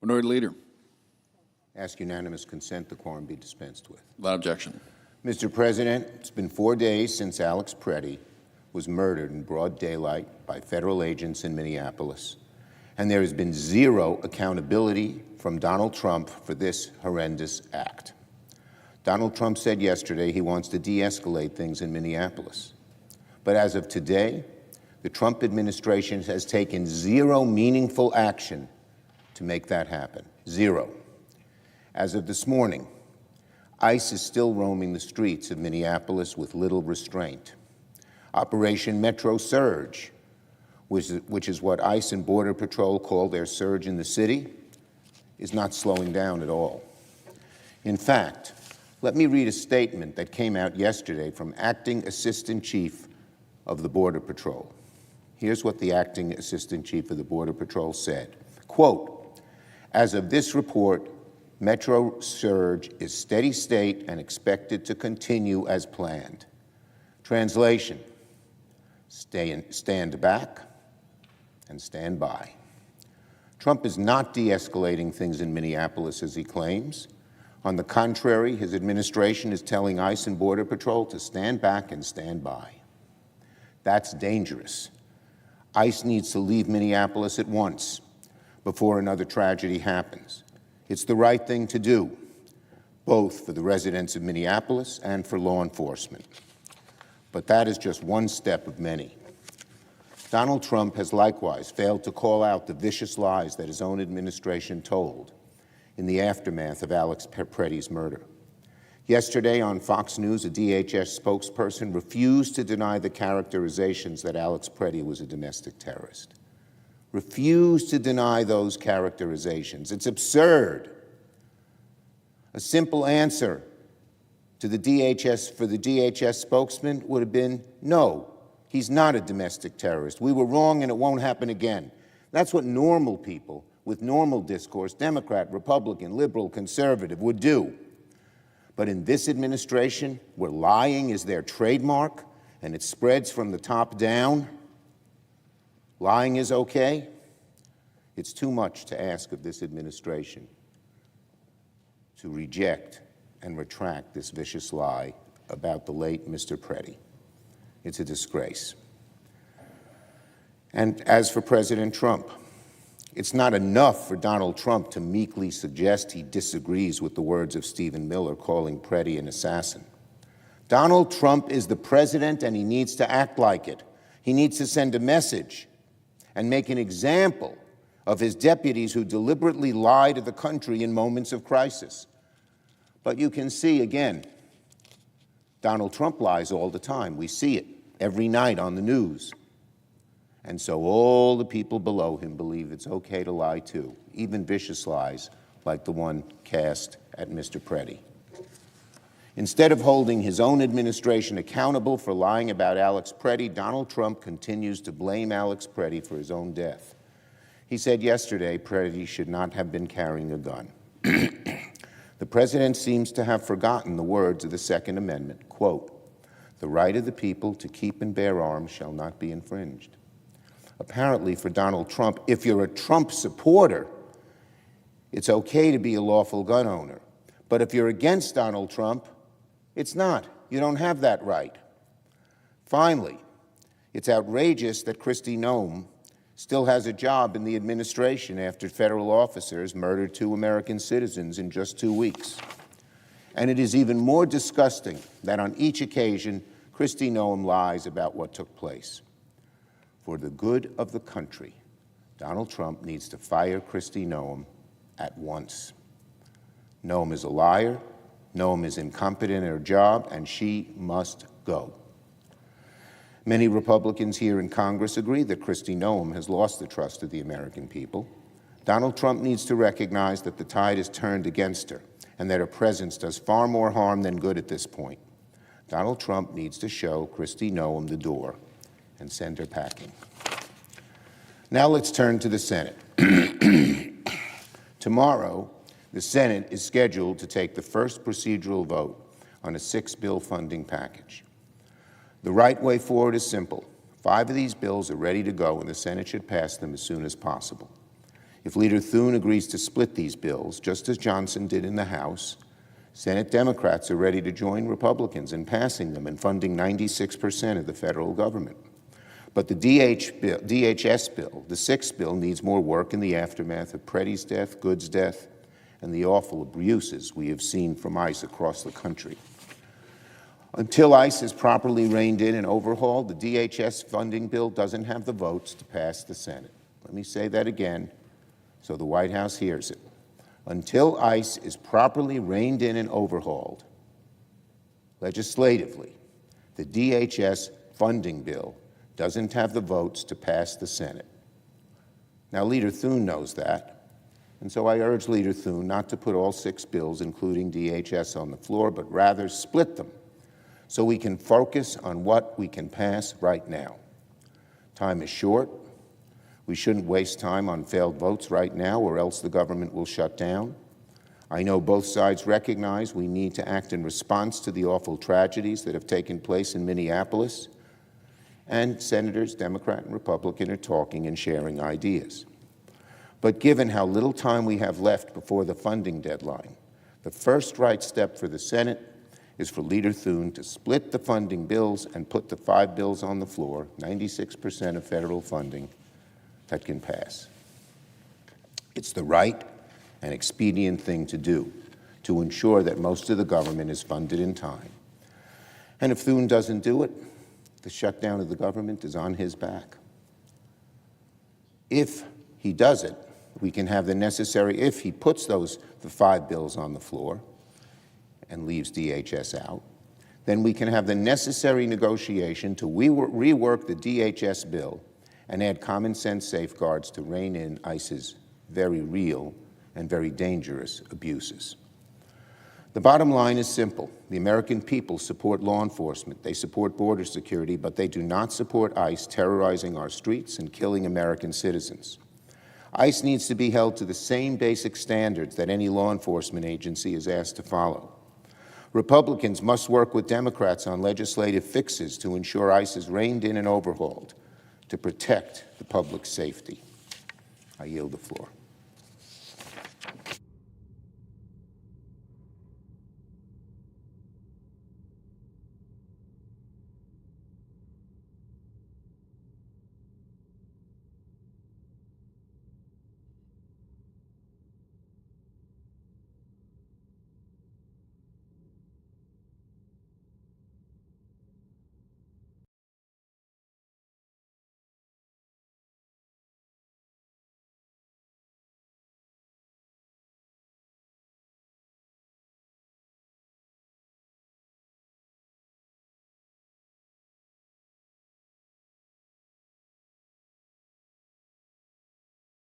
Minority Leader. Ask unanimous consent the quorum be dispensed with. Without objection. Mr. President, it's been 4 days since Alex Preddy was murdered in broad daylight by federal agents in Minneapolis, and there has been zero accountability from Donald Trump for this horrendous act. Donald Trump said yesterday he wants to de-escalate things in Minneapolis. But as of today, the Trump administration has taken zero meaningful action to make that happen. Zero. As of this morning, ICE is still roaming the streets of Minneapolis with little restraint. Operation Metro Surge, which is what ICE and Border Patrol call their surge in the city, is not slowing down at all. In fact, let me read a statement that came out yesterday from Acting Assistant Chief of the Border Patrol. Here's what the Acting Assistant Chief of the Border Patrol said. Quote, "As of this report, Metro Surge is steady state and expected to continue as planned." Translation, stand back and stand by. Trump is not de-escalating things in Minneapolis as he claims. On the contrary, his administration is telling ICE and Border Patrol to stand back and stand by. That's dangerous. ICE needs to leave Minneapolis at once before another tragedy happens. It's the right thing to do, both for the residents of Minneapolis and for law enforcement. But that is just one step of many. Donald Trump has likewise failed to call out the vicious lies that his own administration told in the aftermath of Alex Preddy's murder. Yesterday on Fox News, a DHS spokesperson refused to deny the characterizations that Alex Preddy was a domestic terrorist. Refused to deny those characterizations. It's absurd. A simple answer to the DHS spokesman would have been, no, he's not a domestic terrorist. We were wrong and it won't happen again. That's what normal people with normal discourse, Democrat, Republican, liberal, conservative, would do. But in this administration, where lying is their trademark and it spreads from the top down, lying is okay. It's too much to ask of this administration to reject and retract this vicious lie about the late Mr. Preddy. It's a disgrace. And as for President Trump, it's not enough for Donald Trump to meekly suggest he disagrees with the words of Stephen Miller calling Preddy an assassin. Donald Trump is the president and he needs to act like it. He needs to send a message and make an example of his deputies who deliberately lie to the country in moments of crisis. But you can see, again, Donald Trump lies all the time. We see it every night on the news. And so all the people below him believe it's okay to lie too, even vicious lies like the one cast at Mr. Preddy. Instead of holding his own administration accountable for lying about Alex Preddy, Donald Trump continues to blame Alex Preddy for his own death. He said yesterday Preddy should not have been carrying a gun. The president seems to have forgotten the words of the Second Amendment, quote, "The right of the people to keep and bear arms shall not be infringed." Apparently for Donald Trump, if you're a Trump supporter, it's okay to be a lawful gun owner. But if you're against Donald Trump, it's not. You don't have that right. Finally, it's outrageous that Kristi Noem still has a job in the administration after federal officers murdered 2 American citizens in just 2 weeks. And it is even more disgusting that on each occasion, Kristi Noem lies about what took place. For the good of the country, Donald Trump needs to fire Kristi Noem at once. Noem is a liar, Noem is incompetent in her job, and she must go. Many Republicans here in Congress agree that Kristi Noem has lost the trust of the American people. Donald Trump needs to recognize that the tide has turned against her and that her presence does far more harm than good at this point. Donald Trump needs to show Kristi Noem the door and send her packing. Now let's turn to the Senate. Tomorrow, the Senate is scheduled to take the first procedural vote on a 6-bill funding package. The right way forward is simple. 5 of these bills are ready to go, and the Senate should pass them as soon as possible. If Leader Thune agrees to split these bills, just as Johnson did in the House, Senate Democrats are ready to join Republicans in passing them and funding 96% of the federal government. But the DHS bill, the sixth bill, needs more work in the aftermath of Preddy's death, Good's death, and the awful abuses we have seen from ICE across the country. Until ICE is properly reined in and overhauled, the DHS funding bill doesn't have the votes to pass the Senate. Let me say that again so the White House hears it. Until ICE is properly reined in and overhauled legislatively, the DHS funding bill doesn't have the votes to pass the Senate. Now, Leader Thune knows that, and so I urge Leader Thune not to put all 6 bills, including DHS, on the floor, but rather split them so we can focus on what we can pass right now. Time is short. We shouldn't waste time on failed votes right now, or else the government will shut down. I know both sides recognize we need to act in response to the awful tragedies that have taken place in Minneapolis, and senators, Democrat and Republican, are talking and sharing ideas. But given how little time we have left before the funding deadline, the first right step for the Senate is for Leader Thune to split the funding bills and put the 5 bills on the floor, 96% of federal funding, that can pass. It's the right and expedient thing to do to ensure that most of the government is funded in time. And if Thune doesn't do it, the shutdown of the government is on his back. If he does it, we can have the necessary, if he puts the 5 bills on the floor and leaves DHS out, then we can have the necessary negotiation to rework the DHS bill and add common sense safeguards to rein in ICE's very real and very dangerous abuses. The bottom line is simple. The American people support law enforcement. They support border security, but they do not support ICE terrorizing our streets and killing American citizens. ICE needs to be held to the same basic standards that any law enforcement agency is asked to follow. Republicans must work with Democrats on legislative fixes to ensure ICE is reined in and overhauled to protect the public's safety. I yield the floor.